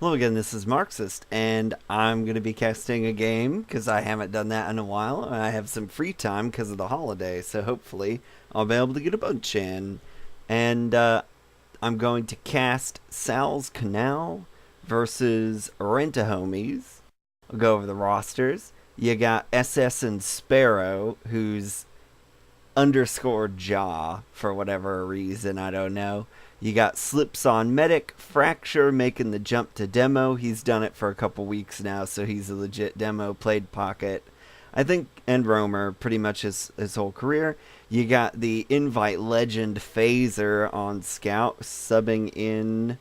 Hello again, this is Marxist, and I'm going to be casting a game because I haven't done that in a while, and I have some free time because of the holiday, so hopefully I'll be able to get a bunch in. And I'm going to cast Sal's Canal versus Rent-A-Homies. I'll go over the rosters. You got SS and Sparrow, who's underscore jaw for whatever reason, I don't know. You got Slips on Medic, Fracture making the jump to demo. He's done it for a couple weeks now, so he's a legit demo. Played Pocket, I think, and Roamer pretty much his whole career. You got the Invite Legend Phaser on Scout, subbing in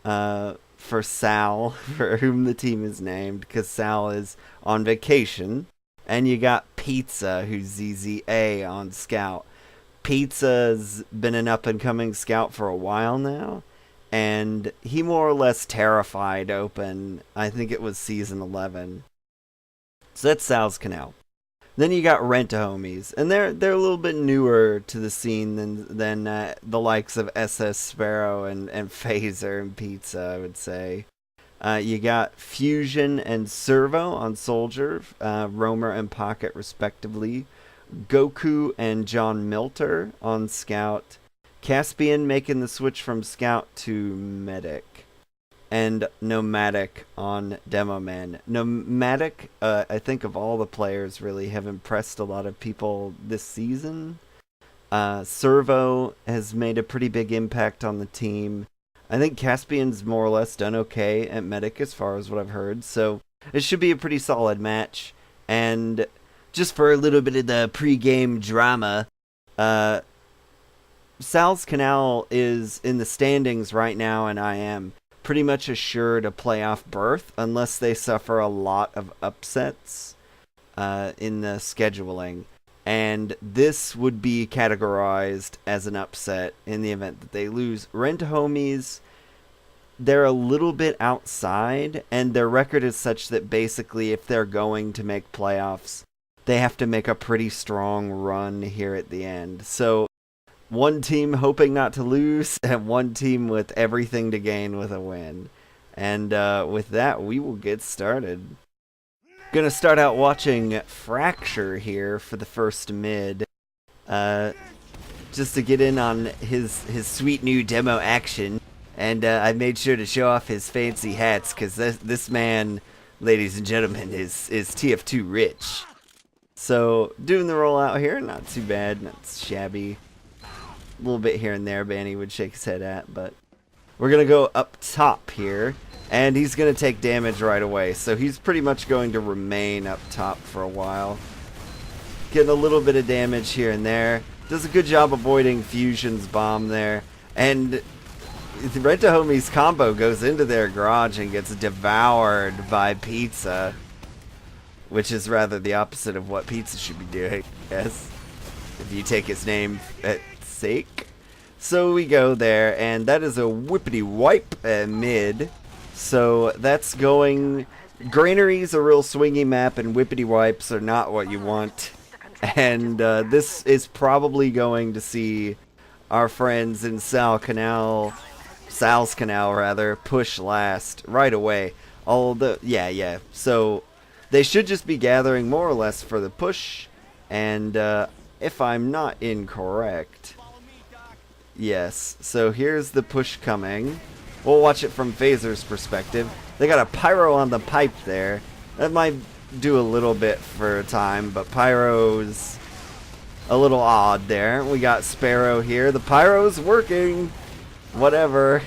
for Sal, for whom the team is named, because Sal is on vacation. And you got Pizza, who's ZZA on Scout. Pizza's been an up-and-coming scout for a while now, and he more or less terrified open, I think it was Season 11. So that's Sal's Canal. Then you got Rent-A-Homies, and they're a little bit newer to the scene than the likes of SS Sparrow and Phaser and Pizza, I would say. You got Fusion and Servo on Soldier, Roamer and Pocket respectively. Goku and John Milter on Scout. Caspian making the switch from Scout to Medic. And Nomadic on Demo Man. Nomadic, I think of all the players, really have impressed a lot of people this season. Servo has made a pretty big impact on the team. I think Caspian's more or less done okay at Medic as far as what I've heard. So it should be a pretty solid match. And just for a little bit of the pre-game drama, Sal's Canal is in the standings right now, and I am pretty much assured a playoff berth unless they suffer a lot of upsets in the scheduling. And this would be categorized as an upset in the event that they lose. Rent-A-Homies, they're a little bit outside, and their record is such that basically if they're going to make playoffs, they have to make a pretty strong run here at the end. So one team hoping not to lose, and one team with everything to gain with a win. And with that, we will get started. Gonna start out watching Fracture here for the first mid. Just to get in on his sweet new demo action. And I made sure to show off his fancy hats, because this man, ladies and gentlemen, is TF2 rich. So, doing the rollout here, not too bad, not shabby. A little bit here and there, Banny would shake his head at, but we're going to go up top here, and he's going to take damage right away. So he's pretty much going to remain up top for a while. Getting a little bit of damage here and there. Does a good job avoiding Fusion's bomb there. And Rent-A-Homies combo goes into their garage and gets devoured by Pizza, which is rather the opposite of what Pizza should be doing, yes, if you take his name at sake. So we go there, and that is a whippity wipe mid. So that's going. Granary's a real swingy map, and whippity wipes are not what you want. And this is probably going to see our friends in Sal's Canal rather, push last right away. Yeah. So they should just be gathering more or less for the push, and if I'm not incorrect, yes, so here's the push coming. We'll watch it from Phaser's perspective. They got a Pyro on the pipe there. That might do a little bit for a time, but Pyro's a little odd there. We got Sparrow here. The Pyro's working. Whatever.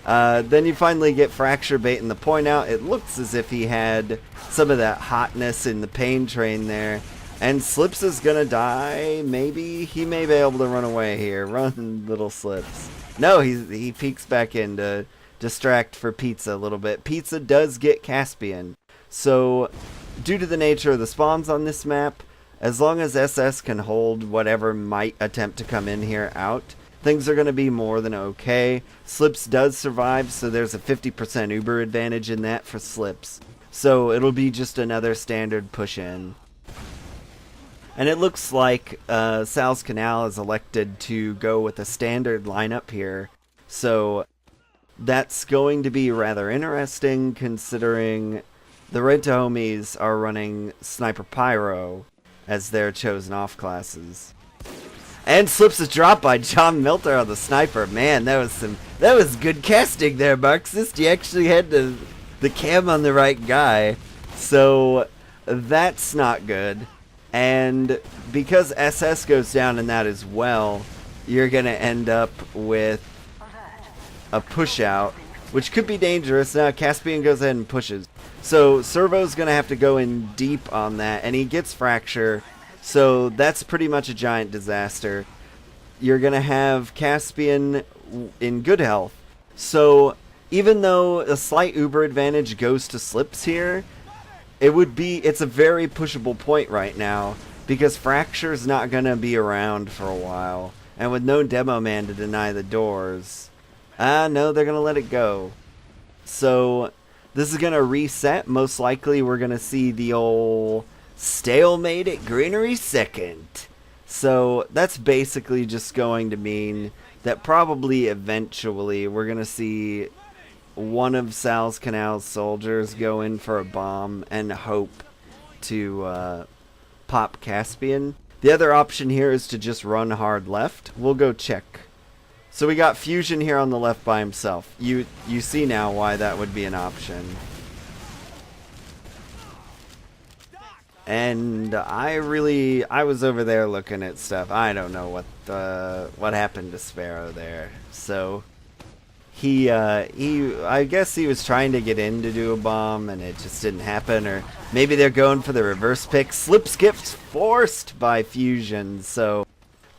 Then you finally get Fracture baiting the point out. It looks as if he had some of that hotness in the pain train there. And Slips is gonna die, maybe? He may be able to run away here. Run, little Slips. No, he peeks back in to distract for Pizza a little bit. Pizza does get Caspian. So, due to the nature of the spawns on this map, as long as SS can hold whatever might attempt to come in here out, things are going to be more than okay. Slips does survive, so there's a 50% Uber advantage in that for Slips. So it'll be just another standard push-in. And it looks like Sal's Canal is elected to go with a standard lineup here. So That's going to be rather interesting considering the Renta homies are running Sniper Pyro as their chosen off classes. And slips a drop by John Milter on the sniper. Man, that was good casting there, Marxist. You actually had the cam on the right guy. So that's not good. And because SS goes down in that as well, you're gonna end up with a push out, which could be dangerous. Now Caspian goes ahead and pushes. So Servo's gonna have to go in deep on that, and he gets fracture. So that's pretty much a giant disaster. You're going to have Caspian in good health. So even though a slight Uber advantage goes to Slips here, it's a very pushable point right now because Fracture's not going to be around for a while. And with no demo man to deny the doors, no, they're going to let it go. So this is going to reset. Most likely we're going to see the old stalemate at Greenery second. So that's basically just going to mean that probably eventually we're going to see one of Sal's Canal's soldiers go in for a bomb and hope to pop Caspian. The other option here is to just run hard left. We'll go check. So we got Fusion here on the left by himself. You see now why that would be an option. And I was over there looking at stuff. I don't know what happened to Sparrow there. So I guess he was trying to get in to do a bomb and it just didn't happen, or maybe they're going for the reverse pick. Slip skips forced by Fusion. So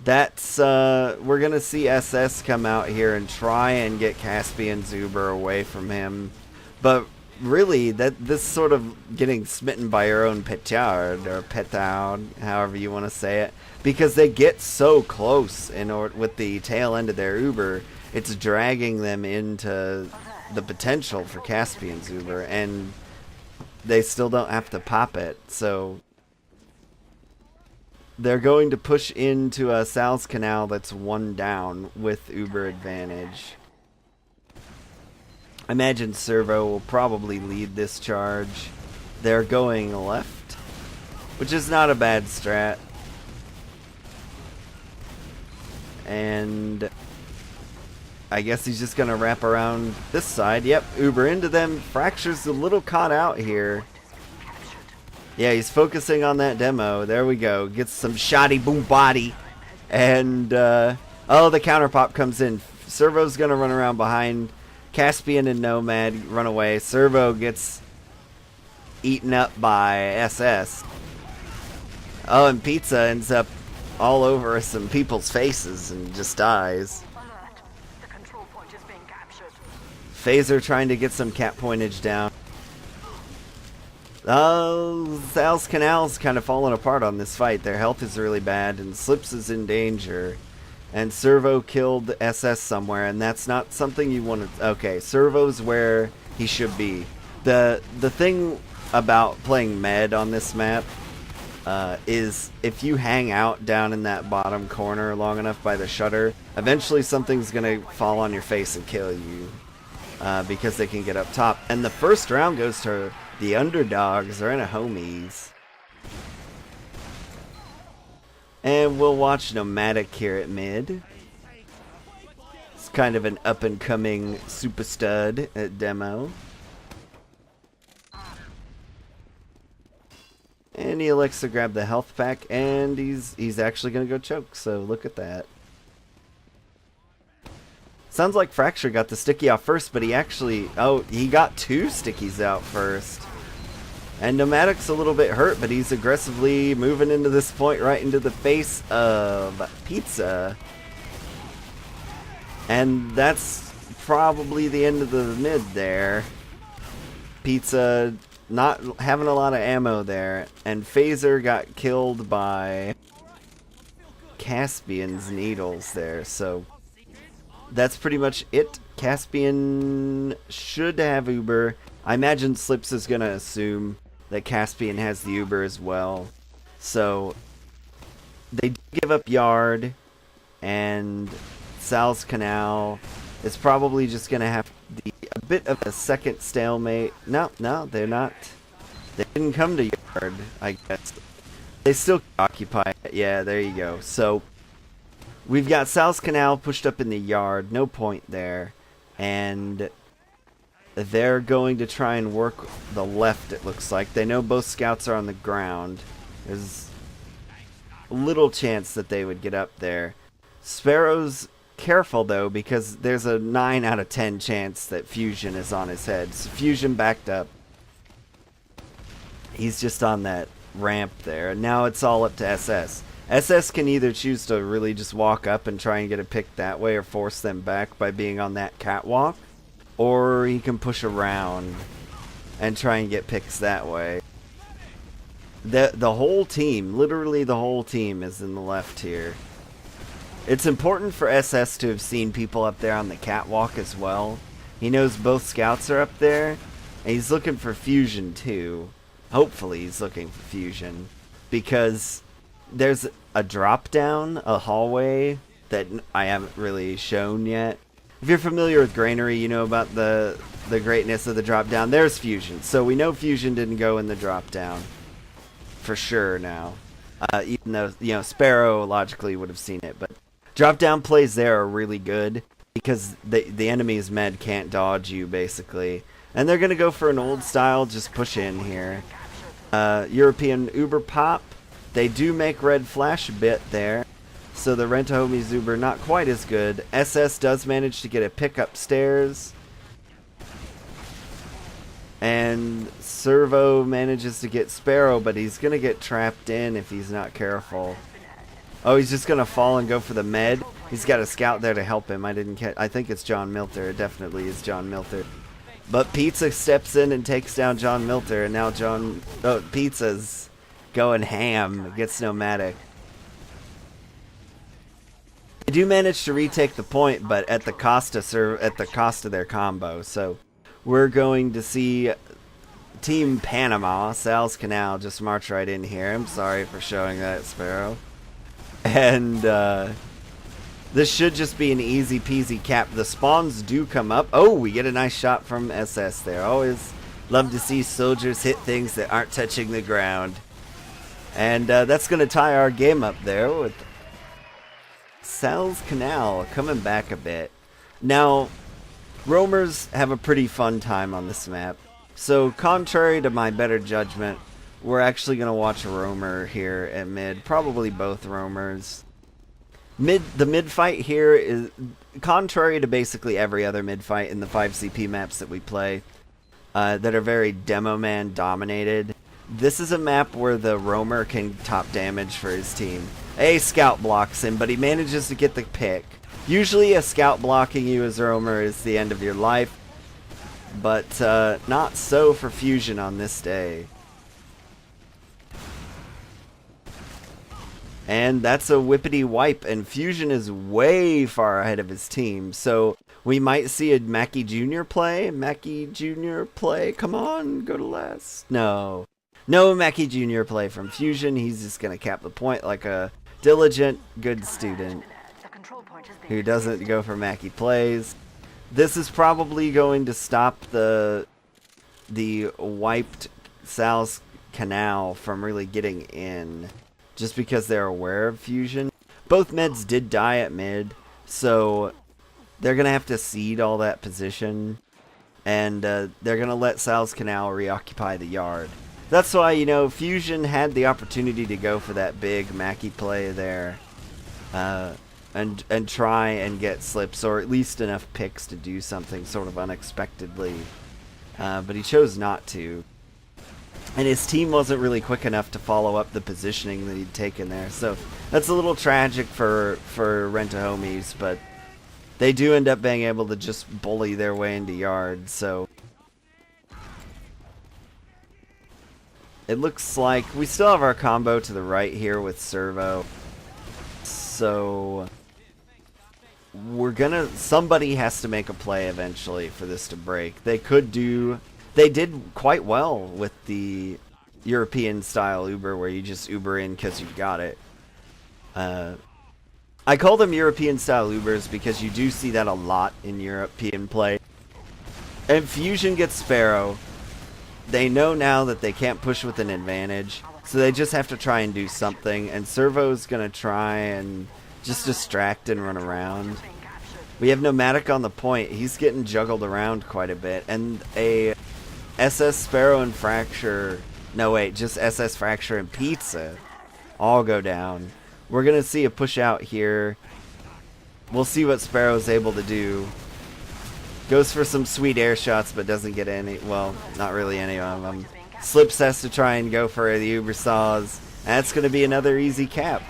that's we're gonna see SS come out here and try and get Caspian's Uber away from him, but really, this sort of getting smitten by your own petard, or petard, however you want to say it, because they get so close with the tail end of their Uber, it's dragging them into the potential for Caspian's Uber, and they still don't have to pop it, so they're going to push into a Sal's Canal that's one down with Uber advantage. I imagine Servo will probably lead this charge. They're going left, which is not a bad strat. And I guess he's just going to wrap around this side. Yep, Uber into them. Fracture's a little caught out here. Yeah, he's focusing on that demo. There we go. Gets some shoddy boom body. And, oh, the counter pop comes in. Servo's going to run around behind Caspian and Nomad, run away. Servo gets eaten up by SS. Oh, and Pizza ends up all over some people's faces and just dies. The control point is being captured. Phaser trying to get some cap pointage down. Oh, Sal's Canal's kind of falling apart on this fight. Their health is really bad and Slips is in danger. And Servo killed SS somewhere, and that's not something you want to... Okay, Servo's where he should be. The thing about playing Med on this map is if you hang out down in that bottom corner long enough by the shutter, eventually something's going to fall on your face and kill you because they can get up top. And the first round goes to the underdogs, or in a homies. And we'll watch Nomadic here at mid. It's kind of an up-and-coming super stud at demo. And he elects to grab the health pack, and he's actually going to go choke, so look at that. Sounds like Fracture got the sticky out first, but he actually... Oh, he got two stickies out first. And Nomadic's a little bit hurt, but he's aggressively moving into this point right into the face of Pizza. And that's probably the end of the mid there. Pizza not having a lot of ammo there. And Phaser got killed by Caspian's needles there. So that's pretty much it. Caspian should have Uber. I imagine Slips is going to assume that Caspian has the Uber as well. So they give up Yard, and Sal's Canal is probably just going to have bit of a second stalemate. No, they're not. They didn't come to yard, I guess. They still occupy it. Yeah, there you go. So, we've got Sal's Canal pushed up in the yard. No point there. And they're going to try and work the left, it looks like. They know both scouts are on the ground. There's little chance that they would get up there. Sparrow's careful, though, because there's a 9 out of 10 chance that Fusion is on his head. So Fusion backed up. He's just on that ramp there. Now it's all up to SS. SS can either choose to really just walk up and try and get a pick that way or force them back by being on that catwalk. Or he can push around and try and get picks that way. The whole team, literally the whole team, is in the left here. It's important for SS to have seen people up there on the catwalk as well. He knows both scouts are up there, and he's looking for Fusion too. Hopefully he's looking for Fusion, because there's a drop down, a hallway that I haven't really shown yet. If you're familiar with Granary, you know about the greatness of the drop down. There's Fusion, so we know Fusion didn't go in the drop down for sure now. Even though, you know, Sparrow logically would have seen it, but drop down plays there are really good because the enemy's med can't dodge you basically, and they're gonna go for an old style, just push in here. European Uber pop. They do make red flash a bit there, so the Rent-A-Homie's Uber not quite as good. SS does manage to get a pick upstairs, and Servo manages to get Sparrow, but he's gonna get trapped in if he's not careful. Oh, he's just gonna fall and go for the med. He's got a scout there to help him. I didn't catch. I think it's John Milter. It definitely is John Milter. But Pizza steps in and takes down John Milter, and now Pizza's going ham. Gets nomadic. They do manage to retake the point, but at the cost of their combo. So we're going to see Team Panama, Sal's Canal, just march right in here. I'm sorry for showing that, Sparrow. And this should just be an easy peasy cap. The spawns do come up. Oh, we get a nice shot from SS there. Always love to see soldiers hit things that aren't touching the ground. And that's going to tie our game up there with Sal's Canal coming back a bit. Now, roamers have a pretty fun time on this map. So, contrary to my better judgment, we're actually going to watch a roamer here at mid. Probably both roamers. The mid fight here is contrary to basically every other mid fight in the 5CP maps that we play that are very demo man dominated. This is a map where the roamer can top damage for his team. A scout blocks him, but he manages to get the pick. Usually a scout blocking you as a roamer is the end of your life, but not so for Fusion on this day. And that's a whippity wipe, and Fusion is way far ahead of his team. So we might see a Mackie Jr. play. Mackie Jr. play. Come on, go to last. No Mackie Jr. play from Fusion. He's just going to cap the point like a diligent, good student who doesn't go for Mackie plays. This is probably going to stop the wiped Sal's Canal from really getting in, just because they're aware of Fusion. Both meds did die at mid, so they're going to have to cede all that position, and they're going to let Sal's Canal reoccupy the yard. That's why, you know, Fusion had the opportunity to go for that big Mackie play there, and try and get slips, or at least enough picks to do something sort of unexpectedly, but he chose not to. And his team wasn't really quick enough to follow up the positioning that he'd taken there. So that's a little tragic for Rent-A-Homies, but they do end up being able to just bully their way into yard. So it looks like we still have our combo to the right here with Servo. So somebody has to make a play eventually for this to break. They did quite well with the European style Uber, where you just Uber in because you've got it. I call them European style Ubers because you do see that a lot in European play. And Fusion gets Sparrow. They know now that they can't push with an advantage, so they just have to try and do something, and Servo's gonna try and just distract and run around. We have Nomadic on the point. He's getting juggled around quite a bit, and a SS Sparrow and Fracture, no wait, just SS Fracture and Pizza all go down. We're gonna see a push out here. We'll see what Sparrow's able to do. Goes for some sweet air shots, but doesn't get any. Well, not really any of them. Slips has to try and go for the Uber Saws. That's going to be another easy cap.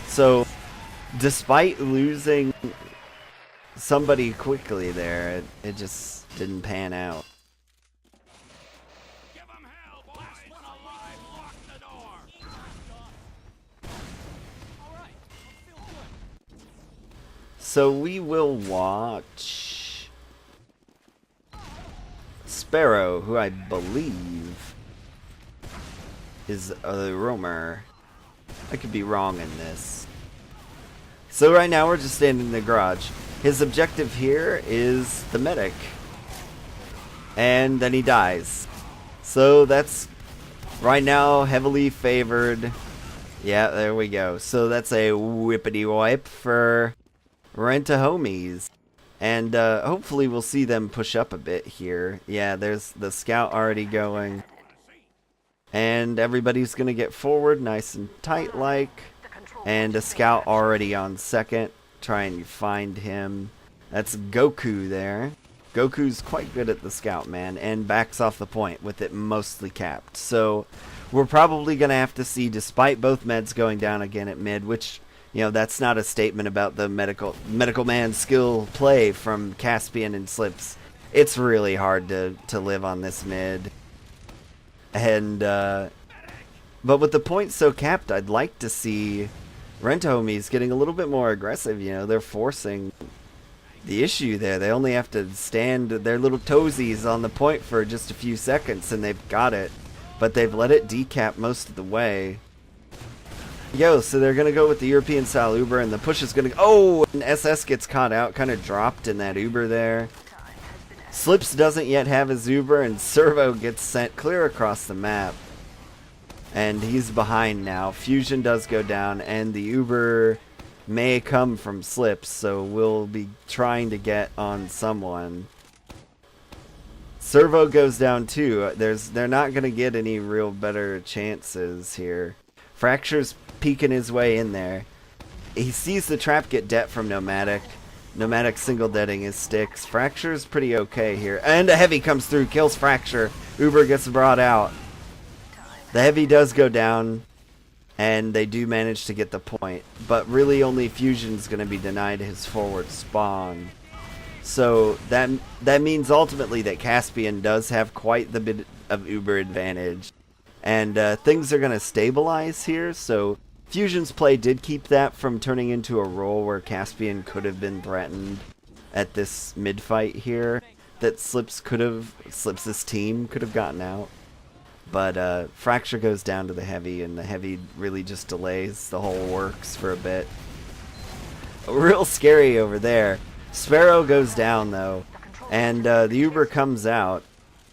So, despite losing somebody quickly there, it just didn't pan out. So we will watch Sparrow, who I believe is a roamer. I could be wrong in this. So right now we're just standing in the garage. His objective here is the medic. And then he dies. So that's right now heavily favored. Yeah, there we go. So that's a whippity wipe for Rent-A-Homies. And hopefully we'll see them push up a bit here. Yeah, there's the scout already going. And everybody's going to get forward nice and tight like. And a scout already on second. Try and find him. That's Goku there. Goku's quite good at the scout, man. And backs off the point with it mostly capped. So we're probably going to have to see, despite both meds going down again at mid, which, you know, that's not a statement about the medical man skill play from Caspian and Slips. It's really hard to live on this mid. And, but with the points so capped, I'd like to see Rent-A-Homies getting a little bit more aggressive. You know, they're forcing the issue there. They only have to stand their little toesies on the point for just a few seconds and they've got it. But they've let it decap most of the way. Yo, so they're going to go with the European style Uber, and the push is going to... Oh, and SS gets caught out, kind of dropped in that Uber there. Slips doesn't yet have his Uber, and Servo gets sent clear across the map. And he's behind now. Fusion does go down, and the Uber may come from Slips, so we'll be trying to get on someone. Servo goes down too. They're not going to get any real better chances here. Fracture's peeking his way in there. He sees the trap get det from Nomadic. Nomadic single deading his sticks. Fracture's pretty okay here. And a heavy comes through, kills Fracture. Uber gets brought out. The heavy does go down, and they do manage to get the point. But really only Fusion's going to be denied his forward spawn. So that means ultimately that Caspian does have quite the bit of Uber advantage. And things are going to stabilize here, so Fusion's play did keep that from turning into a role where Caspian could have been threatened at this mid-fight here. That Slips' team could have gotten out. But Fracture goes down to the heavy, and the heavy really just delays the whole works for a bit. Real scary over there. Sparrow goes down, though, and the Uber comes out.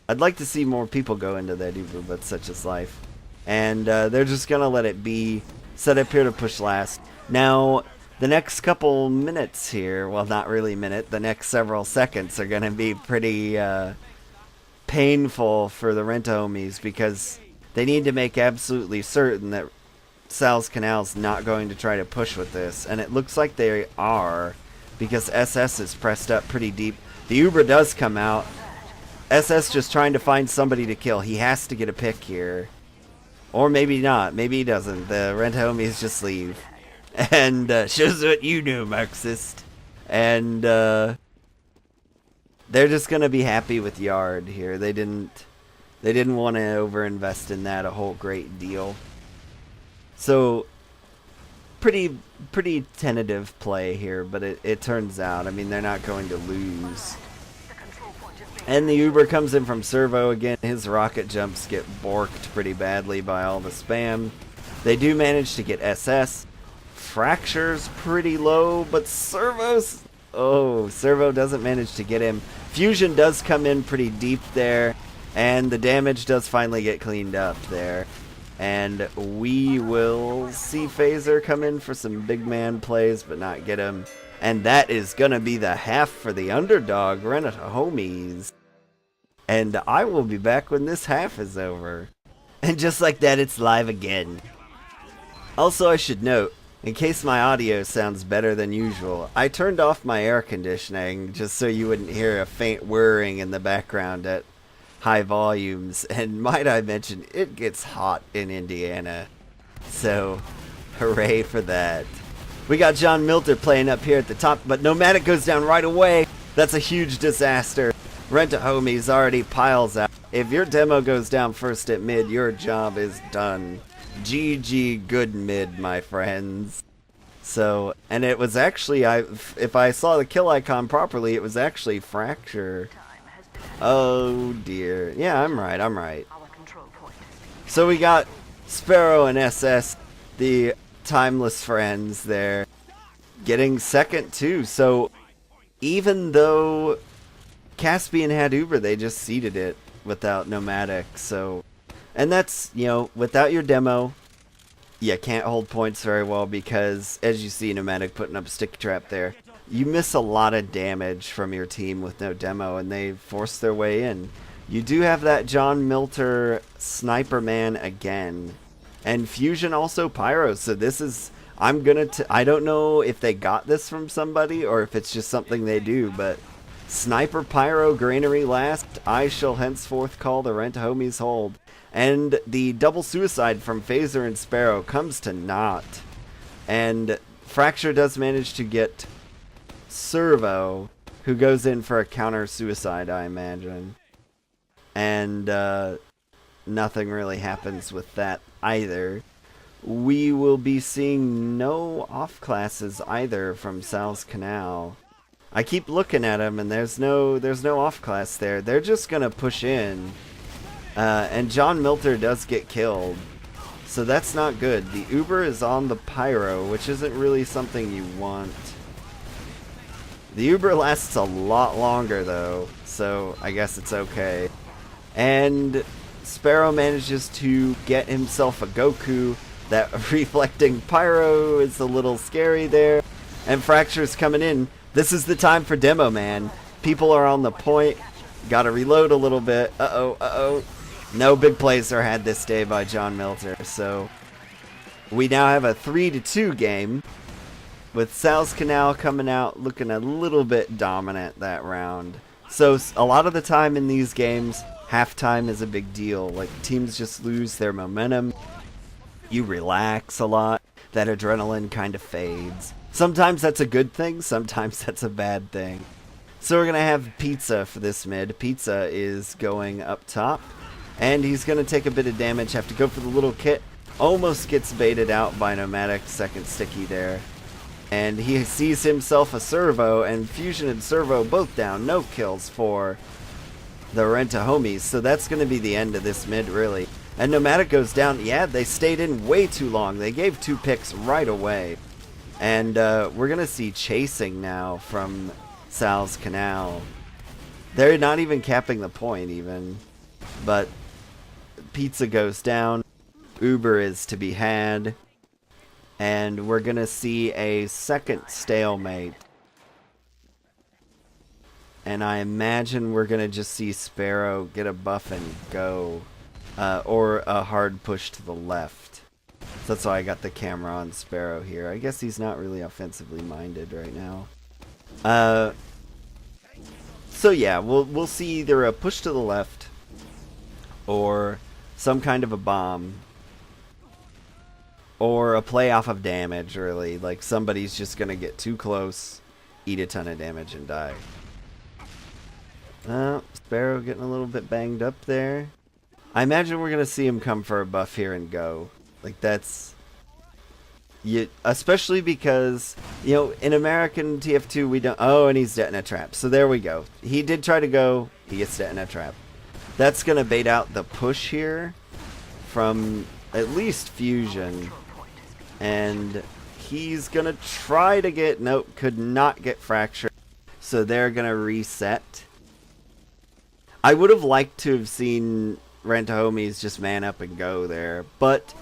I'd like to see more people go into that Uber, but such is life. And they're just going to let it be. Set up here to push last. Now, the next couple minutes here, well, not really minute, the next several seconds are going to be pretty painful for the Rent-A-Homies because they need to make absolutely certain that Canal's not going to try to push with this. And it looks like they are because SS is pressed up pretty deep. The Uber does come out. SS just trying to find somebody to kill. He has to get a pick here. Or maybe not. Maybe he doesn't. The Rent-A-Homies just leave. And shows what you do, Marxist. And they're just going to be happy with Yard here. They didn't want to overinvest in that a whole great deal. So pretty tentative play here, but it turns out, I mean, they're not going to lose. And the Uber comes in from Servo again. His rocket jumps get borked pretty badly by all the spam. They do manage to get SS. Fracture's pretty low, but Servo's Oh, Servo doesn't manage to get him. Fusion does come in pretty deep there, and the damage does finally get cleaned up there. And we will see Phaser come in for some big man plays, but not get him. And that is going to be the half for the underdog, Homies. And I will be back when this half is over. And just like that, it's live again. Also, I should note, in case my audio sounds better than usual, I turned off my air conditioning just so you wouldn't hear a faint whirring in the background at high volumes. And might I mention, it gets hot in Indiana. So, hooray for that. We got John Milter playing up here at the top, but Nomadic goes down right away. That's a huge disaster. Homies already piles out. If your demo goes down first at mid, your job is done. GG good mid, my friends. So, and it was actually, if I saw the kill icon properly, it was actually Fracture. Oh dear. Yeah, I'm right. So we got Sparrow and SS, the timeless friends there, getting second too. So even though Caspian had Uber, they just seeded it without Nomadic. So, and that's, you know, without your demo, you can't hold points very well because, as you see, Nomadic putting up a sticky trap there. You miss a lot of damage from your team with no demo, and they force their way in. You do have that John Milter Sniper Man again. And Fusion also Pyro, so this is... I don't know if they got this from somebody or if it's just something they do, but Sniper Pyro Granary last, I shall henceforth call the Homies hold. And the double suicide from Phaser and Sparrow comes to naught. And Fracture does manage to get Servo, who goes in for a counter suicide, I imagine. And nothing really happens with that either. We will be seeing no off classes either from Sal's Canal. I keep looking at them and there's no off class there. They're just gonna push in. And John Milter does get killed. So that's not good. The Uber is on the Pyro, which isn't really something you want. The Uber lasts a lot longer though, so I guess it's okay. And Sparrow manages to get himself a Goku. That reflecting Pyro is a little scary there. And Fracture's coming in. This is the time for demo, man. People are on the point. Gotta reload a little bit. Uh-oh. No big plays are had this day by John Milter. So we now have a 3-2 game. With Sal's Canal coming out looking a little bit dominant that round. So a lot of the time in these games, halftime is a big deal. Like, teams just lose their momentum. You relax a lot. That adrenaline kind of fades. Sometimes that's a good thing, sometimes that's a bad thing. So we're going to have Pizza for this mid. Pizza is going up top. And he's going to take a bit of damage, have to go for the little kit. Almost gets baited out by Nomadic, second sticky there. And he sees himself a Servo, and Fusion and Servo both down. No kills for the Homies. So that's going to be the end of this mid, really. And Nomadic goes down. Yeah, they stayed in way too long. They gave 2 picks right away. And we're going to see chasing now from Sal's Canal. They're not even capping the point, even. But Pizza goes down. Uber is to be had. And we're going to see a second stalemate. And I imagine we're going to just see Sparrow get a buff and go. Or a hard push to the left. So that's why I got the camera on Sparrow here. I guess he's not really offensively minded right now. So yeah, we'll see either a push to the left. Or some kind of a bomb. Or a play off of damage, really. Like, somebody's just going to get too close, eat a ton of damage, and die. Sparrow getting a little bit banged up there. I imagine we're going to see him come for a buff here and go. Like, that's... especially because, you know, in American TF2, we don't... Oh, and he's dead in a trap. So there we go. He did try to go. He gets dead in a trap. That's going to bait out the push here from at least Fusion. And he's going to try to get... Nope, could not get Fracture. So they're going to reset. I would have liked to have seen Rent-A-Homies just man up and go there, but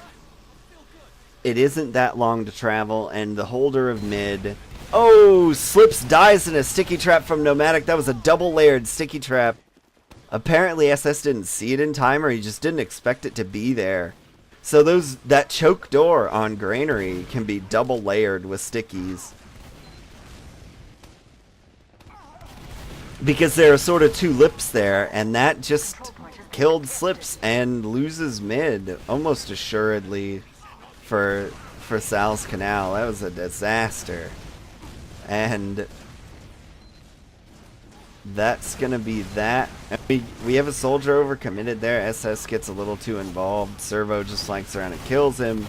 it isn't that long to travel, and the holder of mid... Oh, slips, dies in a sticky trap from Nomadic. That was a double-layered sticky trap. Apparently SS didn't see it in time, or he just didn't expect it to be there. So that choke door on Granary can be double-layered with stickies. Because there are sort of two lips there, and that just killed Slips and loses mid almost assuredly for Sal's Canal. That was a disaster. And that's going to be that. We have a soldier overcommitted there. SS gets a little too involved. Servo just flanks around and kills him.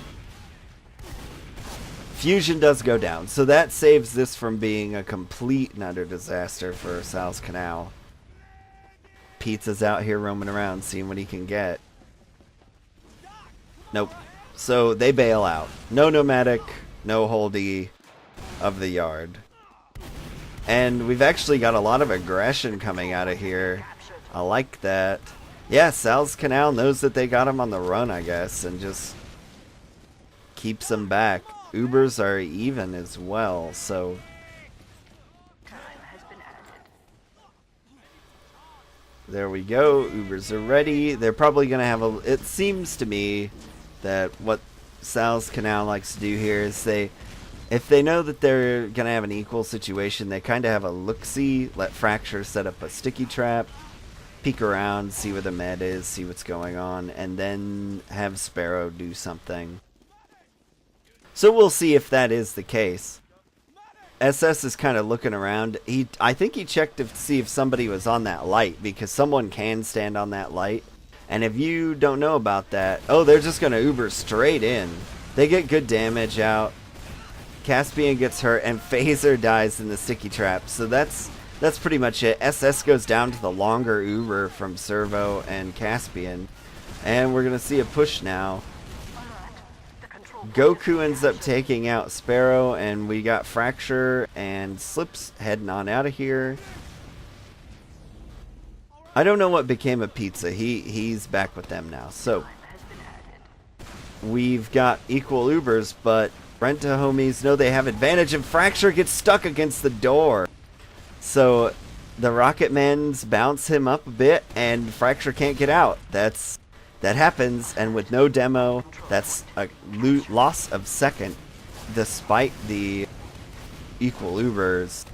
Fusion does go down, so that saves this from being a complete and utter disaster for Sal's Canal. Pizza's out here roaming around, seeing what he can get. Nope. So they bail out. No Nomadic, no Holdy of the yard. And we've actually got a lot of aggression coming out of here. I like that. Yeah, Sal's Canal knows that they got him on the run, I guess, and just keeps him back. Ubers are even as well, so there we go. Ubers are ready. They're probably going to have a... It seems to me that what Sal's Canal likes to do here is if they know that they're going to have an equal situation, they kind of have a look-see, let Fracture set up a sticky trap, peek around, see where the med is, see what's going on, and then have Sparrow do something. So we'll see if that is the case. SS is kind of looking around. I think he checked to see if somebody was on that light, because someone can stand on that light. And if you don't know about that, oh, they're just going to Uber straight in. They get good damage out. Caspian gets hurt, and Phaser dies in the sticky trap. So that's pretty much it. SS goes down to the longer Uber from Servo and Caspian. And we're going to see a push now. Goku ends up taking out Sparrow, and we got Fracture and Slips heading on out of here. I don't know what became of Pizza. He's back with them now. So we've got equal Ubers, but Rent-A-Homies know they have advantage, and Fracture gets stuck against the door. So the Rocket Men's bounce him up a bit, and Fracture can't get out. That happens, and with no demo, that's a loss of second, despite the equal Ubers.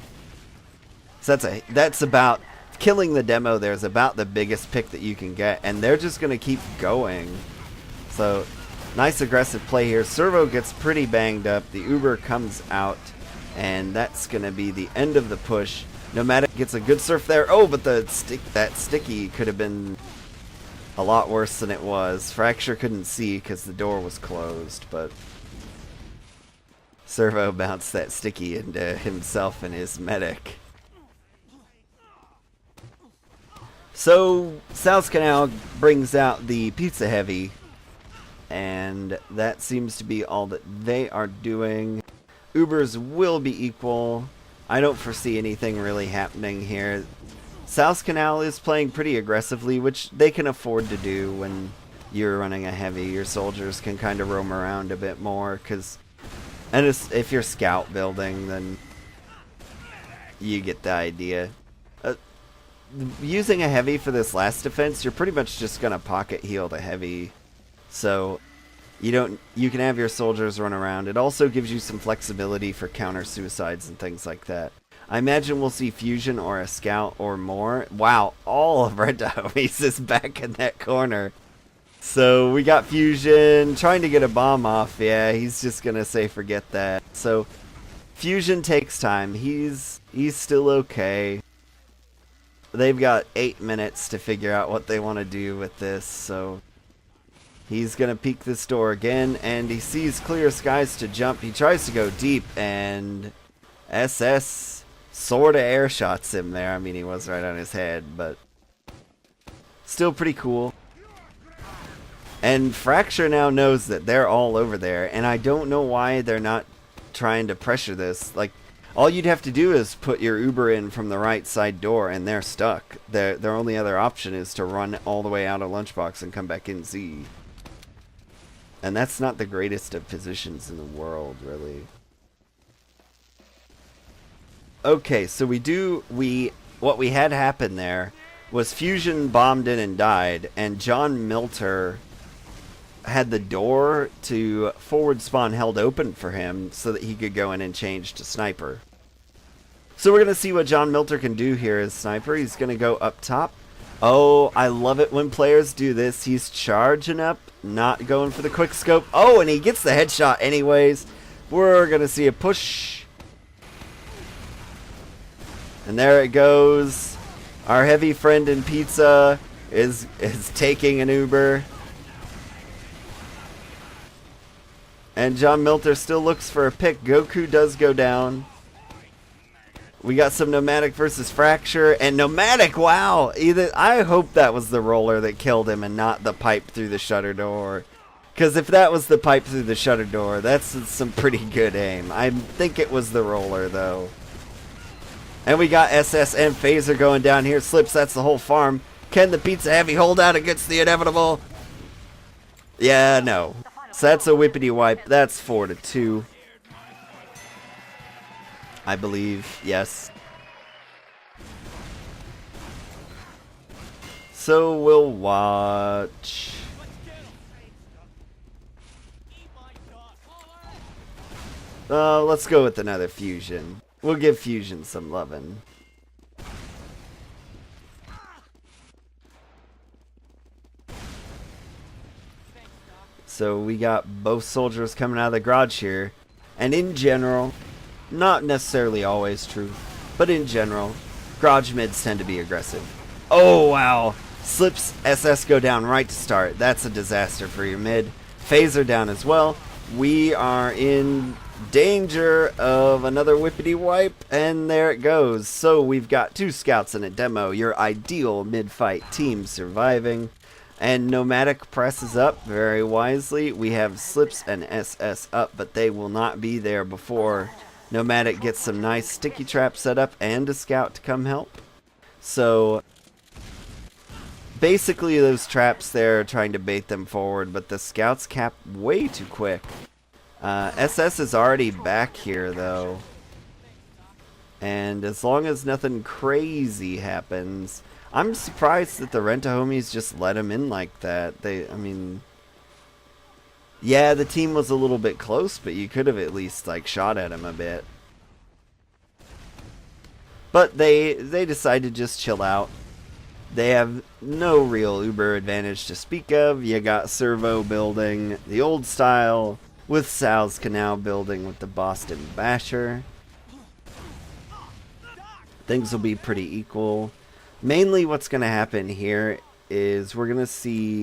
So that's about killing the demo. There's about the biggest pick that you can get, and they're just gonna keep going. So nice aggressive play here. Servo gets pretty banged up. The Uber comes out, and that's gonna be the end of the push. Nomadic gets a good surf there. Oh, but that sticky could have been a lot worse than it was. Fracture couldn't see because the door was closed, but Servo bounced that sticky into himself and his medic. So Sal's Canal brings out the Pizza Heavy, and that seems to be all that they are doing. Ubers will be equal. I don't foresee anything really happening here. Sal's Canal is playing pretty aggressively, which they can afford to do when you're running a heavy. Your soldiers can kind of roam around a bit more, and if you're scout building, then you get the idea. Using a heavy for this last defense, you're pretty much just gonna pocket heal the heavy, so you can have your soldiers run around. It also gives you some flexibility for counter suicides and things like that. I imagine we'll see Fusion or a Scout or more. Wow, all of Rent-A-Homies is back in that corner. So we got Fusion trying to get a bomb off. Yeah, he's just going to say forget that. So Fusion takes time. He's still okay. They've got 8 minutes to figure out what they want to do with this. So he's going to peek this door again, and he sees clear skies to jump. He tries to go deep, and SS sort of air shots him there. I mean, he was right on his head, but still pretty cool. And Fracture now knows that they're all over there, and I don't know why they're not trying to pressure this. Like, All you'd have to do is put your Uber in from the right side door, and they're stuck. Their only other option is to run all the way out of Lunchbox and come back in Z. And that's not the greatest of positions in the world, really. Okay, so what we had happen there was Fusion bombed in and died, and John Milter had the door to forward spawn held open for him so that he could go in and change to Sniper. So we're going to see what John Milter can do here as Sniper. He's going to go up top. Oh, I love it when players do this. He's charging up, not going for the quick scope. Oh, and he gets the headshot anyways. We're going to see a push. And there it goes. Our heavy friend in pizza is taking an Uber. And John Milter still looks for a pick. Goku does go down. We got some Nomadic versus Fracture. And Nomadic, wow! I hope that was the roller that killed him and not the pipe through the shutter door. Because if that was the pipe through the shutter door, that's some pretty good aim. I think it was the roller, though. And we got SS and Phaser going down here. Slips, that's the whole farm. Can the Pizza Heavy hold out against the inevitable? Yeah, no. So that's a whippity wipe. That's 4-2. I believe, yes. So we'll watch. Let's go with another Fusion. We'll give Fusion some lovin'. So we got both soldiers coming out of the garage here. And in general, not necessarily always true, but in general, garage mids tend to be aggressive. Oh, wow. Slips SS go down right to start. That's a disaster for your mid. Phaser down as well. We are in danger of another whippity wipe, and there it goes. So we've got 2 scouts and a demo. Your ideal mid-fight team surviving. And Nomadic presses up very wisely. We have Slips and SS up, but they will not be there before Nomadic gets some nice sticky traps set up and a scout to come help. So basically those traps there are trying to bait them forward, but the scouts cap way too quick. SS is already back here though. And as long as nothing crazy happens, I'm surprised that the Rent-A-Homies just let him in like that. I mean, yeah, the team was a little bit close, but you could have at least like shot at him a bit. But they decide to just chill out. They have no real Uber advantage to speak of. You got Servo building the old style with Sal's Canal building with the Boston Basher. Things will be pretty equal. Mainly what's going to happen here is we're going to see...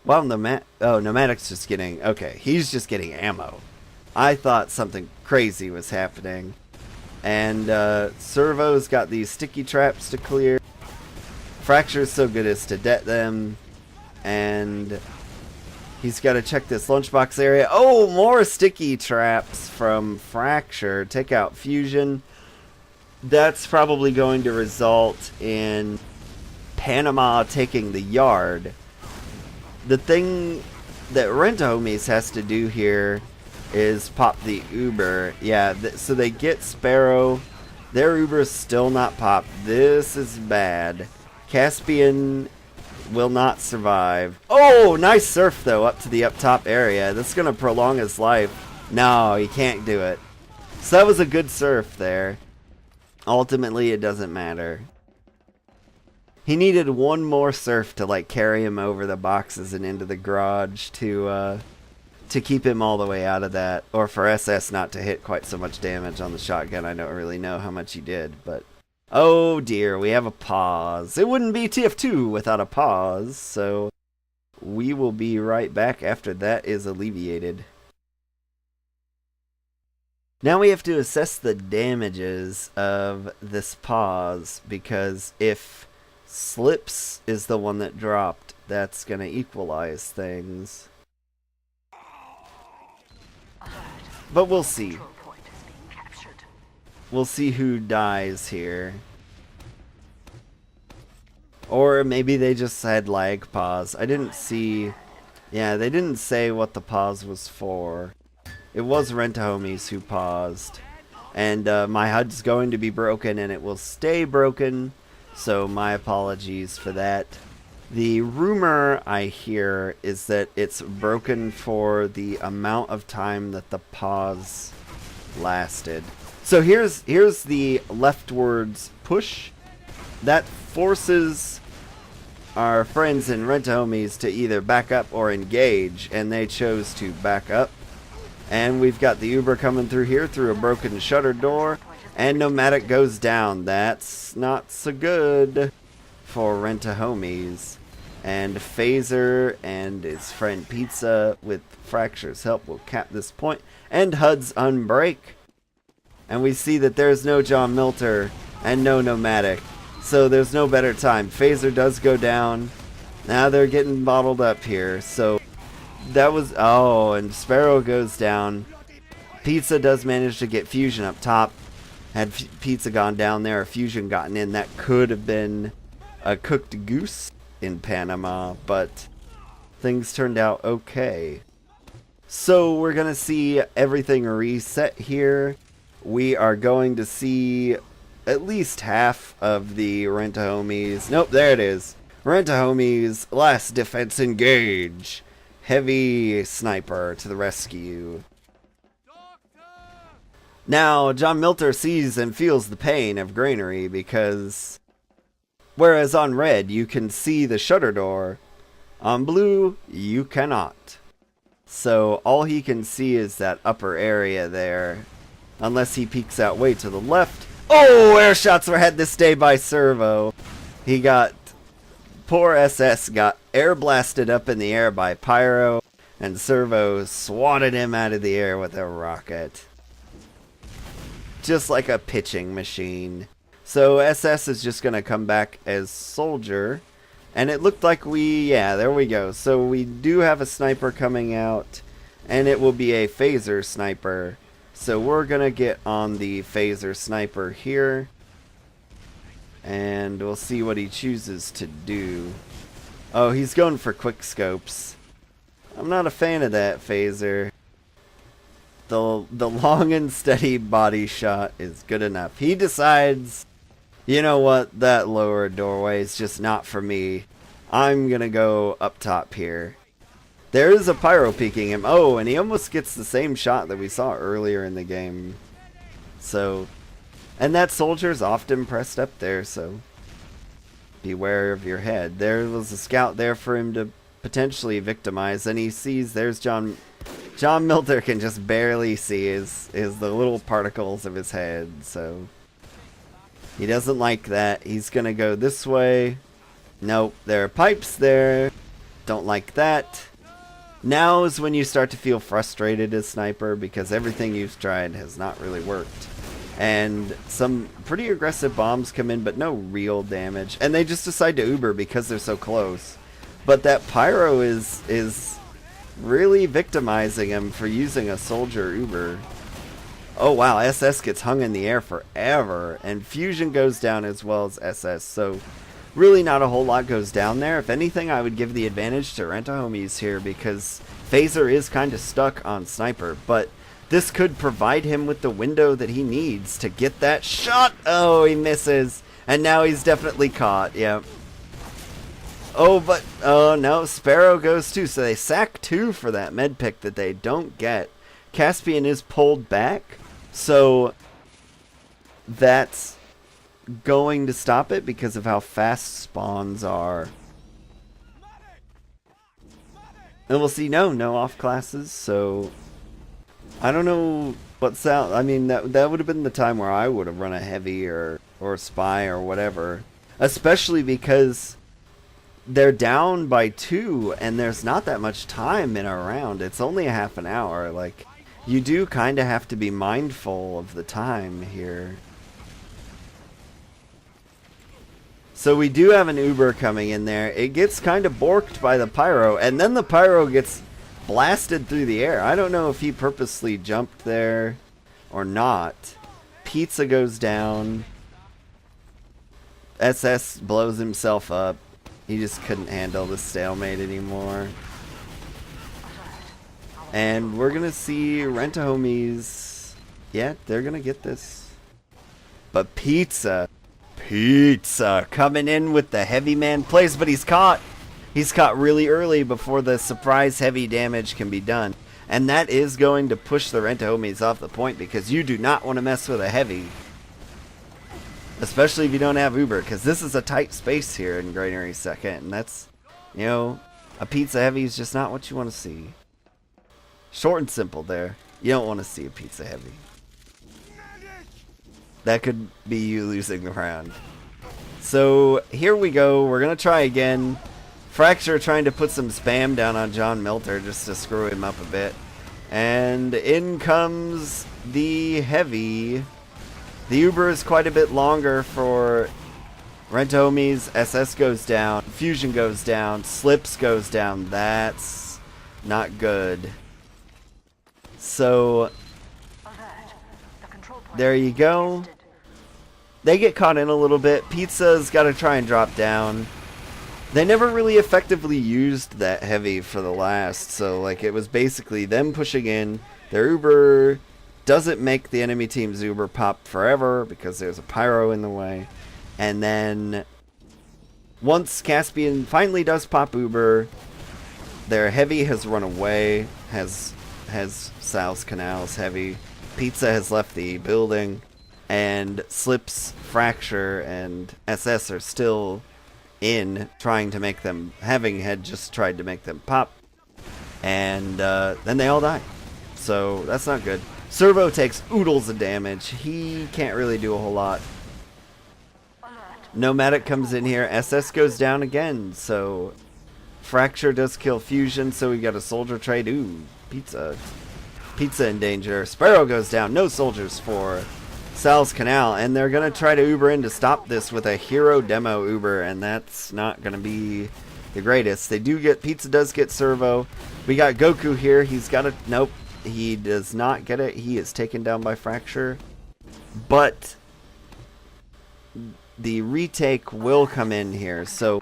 Well, Nomadic's just getting... Okay, he's just getting ammo. I thought something crazy was happening. And Servo's got these sticky traps to clear. Fracture's so good as to det them. And he's got to check this lunchbox area. Oh, more sticky traps from Fracture. Take out Fusion. That's probably going to result in Panama taking the yard. The thing that Rent-A-Homies has to do here is pop the Uber. Yeah, so they get Sparrow. Their Uber is still not popped. This is bad. Caspian will not survive. Oh, nice surf though up to the up top area. That's going to prolong his life. No, he can't do it. So that was a good surf there. Ultimately, it doesn't matter. He needed one more surf to like carry him over the boxes and into the garage to keep him all the way out of that, or for SS not to hit quite so much damage on the shotgun. I don't really know how much he did, but oh dear, we have a pause. It wouldn't be TF2 without a pause, so we will be right back after that is alleviated. Now we have to assess the damages of this pause, because if Slips is the one that dropped, that's going to equalize things. But we'll see. we'll see who dies here. Or maybe they just had lag pause. I didn't see... Yeah, they didn't say what the pause was for. It was Rent-A-Homies who paused. And my HUD's going to be broken, and it will stay broken. So my apologies for that. The rumor I hear is that it's broken for the amount of time that the pause lasted. So here's the leftwards push. That forces our friends in Rent-A-Homies to either back up or engage, and they chose to back up. And we've got the Uber coming through here through a broken shutter door, and Nomadic goes down. That's not so good for Rent-A-Homies. And Phaser and his friend Pizza with Fracture's help will cap this point, and HUD's unbreak. And we see that there's no John Milter and no Nomadic. So there's no better time. Phaser does go down. Now they're getting bottled up here. So that was... Oh, and Sparrow goes down. Pizza does manage to get Fusion up top. Had Pizza gone down there or Fusion gotten in, that could have been a cooked goose in Panama. But things turned out okay. So we're going to see everything reset here. We are going to see... at least half of the Rent-A-Homies. Nope, there it is. Rent-A-Homies, last defense engage. Heavy sniper to the rescue. Now, John Milter sees and feels the pain of Granary because... whereas on red, you can see the shutter door. On blue, you cannot. So all he can see is that upper area there. Unless he peeks out way to the left. Oh, air shots were had this day by Servo. He got... poor SS got air blasted up in the air by Pyro, and Servo swatted him out of the air with a rocket. Just like a pitching machine. So SS is just going to come back as Soldier, and it looked like yeah, there we go. So we do have a sniper coming out, and it will be a Phaser sniper. So we're going to get on the Phaser sniper here. And we'll see what he chooses to do. Oh, he's going for quick scopes. I'm not a fan of that Phaser. The long and steady body shot is good enough. He decides, you know what, that lower doorway is just not for me. I'm going to go up top here. There is a Pyro peeking him. Oh, and he almost gets the same shot that we saw earlier in the game. So, and that Soldier's often pressed up there, so beware of your head. There was a scout there for him to potentially victimize, and he sees there's John Milter can just barely see the little particles of his head, so he doesn't like that. He's going to go this way. Nope, there are pipes there. Don't like that. Now is when you start to feel frustrated as Sniper because everything you've tried has not really worked. And some pretty aggressive bombs come in, but no real damage. And they just decide to Uber because they're so close. But that Pyro is really victimizing him for using a Soldier Uber. Oh wow, SS gets hung in the air forever. And Fusion goes down as well as SS. So really not a whole lot goes down there. If anything, I would give the advantage to Rent-A-Homies here because Phaser is kind of stuck on Sniper. But this could provide him with the window that he needs to get that shot. Oh, he misses. And now he's definitely caught. Yeah. Oh, but, oh no, Sparrow goes too. So they sack 2 for that med pick that they don't get. Caspian is pulled back. So that's going to stop it because of how fast spawns are. And we'll see no off classes, so I don't know what's out. I mean, that would have been the time where I would have run a heavy or spy or whatever. Especially because they're down by 2 and there's not that much time in a round. It's only a half an hour. Like, you do kind of have to be mindful of the time here. So we do have an Uber coming in there. It gets kind of borked by the Pyro, and then the Pyro gets blasted through the air. I don't know if he purposely jumped there or not. Pizza goes down. SS blows himself up. He just couldn't handle the stalemate anymore. And we're gonna see Rent-A-Homies. Yeah, they're gonna get this. But Pizza coming in with the heavy man plays, but he's caught. He's caught really early before the surprise heavy damage can be done. And that is going to push the Rent-A-Homies off the point, because you do not want to mess with a heavy. Especially if you don't have Uber, because this is a tight space here in Granary 2nd. And that's, you know, a Pizza heavy is just not what you want to see. Short and simple there. You don't want to see a Pizza heavy. That could be you losing the round. So here we go. We're going to try again. Fracture trying to put some spam down on John Milter just to screw him up a bit. And in comes the heavy. The Uber is quite a bit longer for Rent-A-Homies. SS goes down. Fusion goes down. Slips goes down. That's not good. So there you go. They get caught in a little bit. Pizza's got to try and drop down. They never really effectively used that heavy for the last. So like it was basically them pushing in. Their Uber doesn't make the enemy team's Uber pop forever because there's a pyro in the way. And then once Caspian finally does pop Uber, their heavy has run away. Has Sal's Canal's heavy. Pizza has left the building. And Slips, Fracture, and SS are still in, trying to make them, had just tried to make them pop. And then they all die. So that's not good. Servo takes oodles of damage. He can't really do a whole lot. Nomadic comes in here. SS goes down again. So Fracture does kill Fusion. So we got a soldier trade. Ooh, Pizza in danger. Sparrow goes down. No soldiers for Sal's Canal, and they're going to try to Uber in to stop this with a hero demo Uber, and that's not going to be the greatest. They do get, Pizza does get Servo. We got Goku here. He's got a, nope, he does not get it. He is taken down by Fracture, but the retake will come in here. So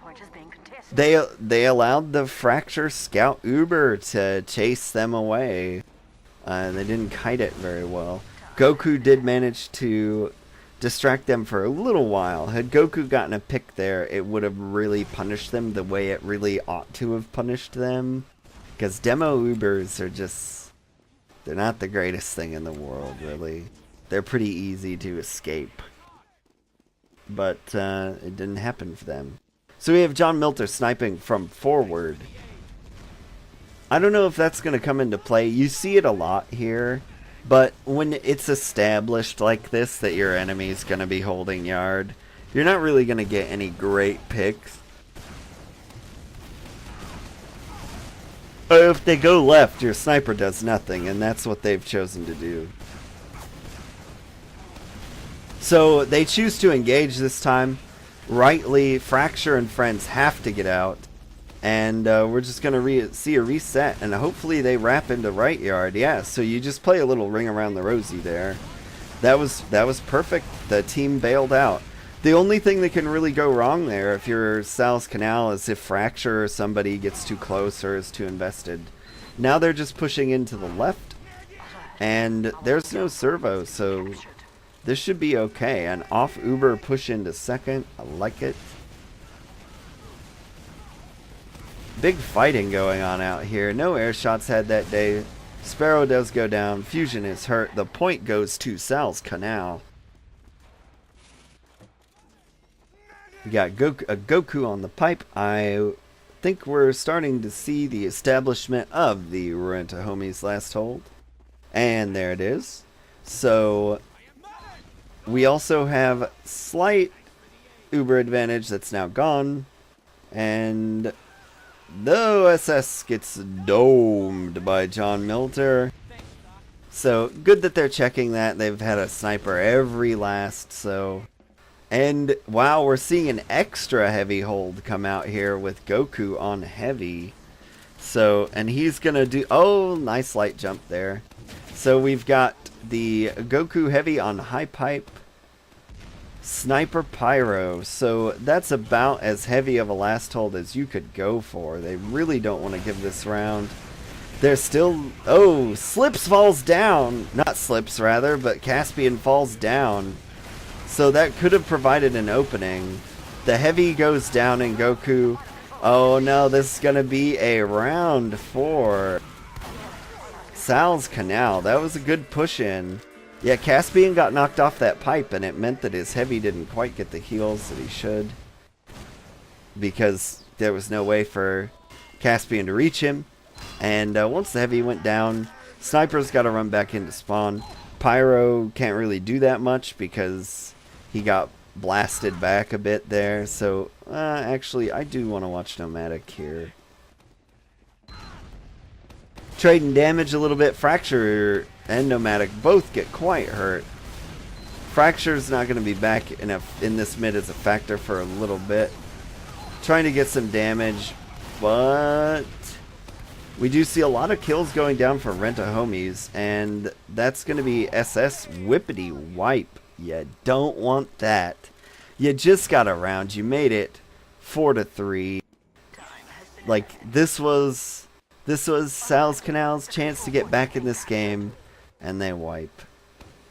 they allowed the Fracture Scout Uber to chase them away. They didn't kite it very well. Goku did manage to distract them for a little while. Had Goku gotten a pick there, it would have really punished them the way it really ought to have punished them. Because demo Ubers are just, they're not the greatest thing in the world, really. They're pretty easy to escape. But it didn't happen for them. So we have John Milter sniping from forward. I don't know if that's going to come into play. You see it a lot here. But when it's established like this that your enemy's going to be holding yard, you're not really going to get any great picks. If they go left, your sniper does nothing, and that's what they've chosen to do. So they choose to engage this time. Rightly, Fracture and friends have to get out. And we're just going to see a reset, and hopefully they wrap into right yard. Yeah, so you just play a little ring around the rosy there. That was perfect. The team bailed out. The only thing that can really go wrong there if you're Sal's Canal is if Fracture or somebody gets too close or is too invested. Now they're just pushing into the left, and there's no servo, so this should be okay. An off Uber push into second. I like it. Big fighting going on out here. No air shots had that day. Sparrow does go down. Fusion is hurt. The point goes to Sal's Canal. We got Goku on the pipe. I think we're starting to see the establishment of the Rent-A-Homies last hold. And there it is. So we also have slight Uber advantage that's now gone. And the SS gets domed by John Milter. So good that they're checking that. They've had a sniper every last. So, and wow, we're seeing an extra heavy hold come out here with Goku on heavy. So, and he's gonna do, oh, nice light jump there. So we've got the Goku Heavy on High Pipe, Sniper Pyro. So that's about as heavy of a last hold as you could go for. They really don't want to give this round. They're still, oh, Slips falls down. Not Slips, rather, but Caspian falls down. So that could have provided an opening. The Heavy goes down and Goku, oh no, this is going to be a round for Sal's Canal. That was a good push in. Yeah, Caspian got knocked off that pipe, and it meant that his Heavy didn't quite get the heals that he should, because there was no way for Caspian to reach him. And once the Heavy went down, Sniper's got to run back into spawn. Pyro can't really do that much because he got blasted back a bit there. So, actually, I do want to watch Nomadic here. Trading damage a little bit. Fracture and Nomadic both get quite hurt. Fracture's not going to be back in this mid as a factor for a little bit. Trying to get some damage, but we do see a lot of kills going down for Renta Homies, and that's going to be SS Whippity Wipe. You don't want that. You just got a round. You made it 4-3. Like, this was Sal's Canal's chance to get back in this game, and they wipe.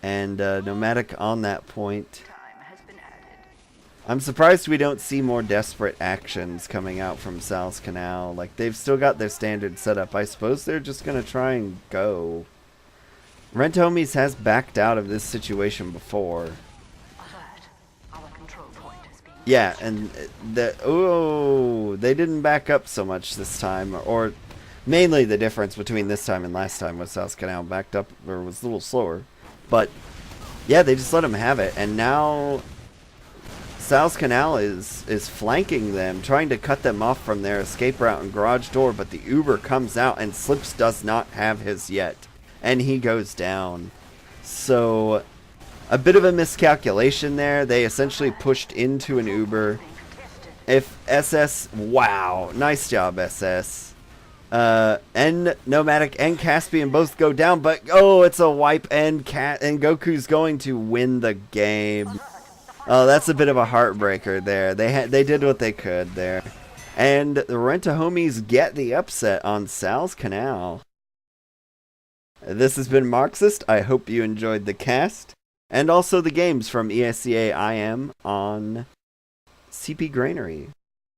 And Nomadic on that point. I'm surprised we don't see more desperate actions coming out from Sal's Canal. Like, they've still got their standard setup. I suppose they're just going to try and go. Rent Homies has backed out of this situation before. Yeah, and they didn't back up so much this time. Or mainly the difference between this time and last time was Sal's Canal backed up, or was a little slower. But, yeah, they just let him have it. And now Sal's Canal is flanking them, trying to cut them off from their escape route and garage door, but the Uber comes out and Slips does not have his yet. And he goes down. So, a bit of a miscalculation there. They essentially pushed into an Uber. If SS, wow, nice job SS. And Nomadic and Caspian both go down, but oh, it's a wipe, and Goku's going to win the game. Oh, that's a bit of a heartbreaker there. They did what they could there. And the Renta Homies get the upset on Sal's Canal. This has been Marxist. I hope you enjoyed the cast. And also the games from ESEA IM on CP Granary.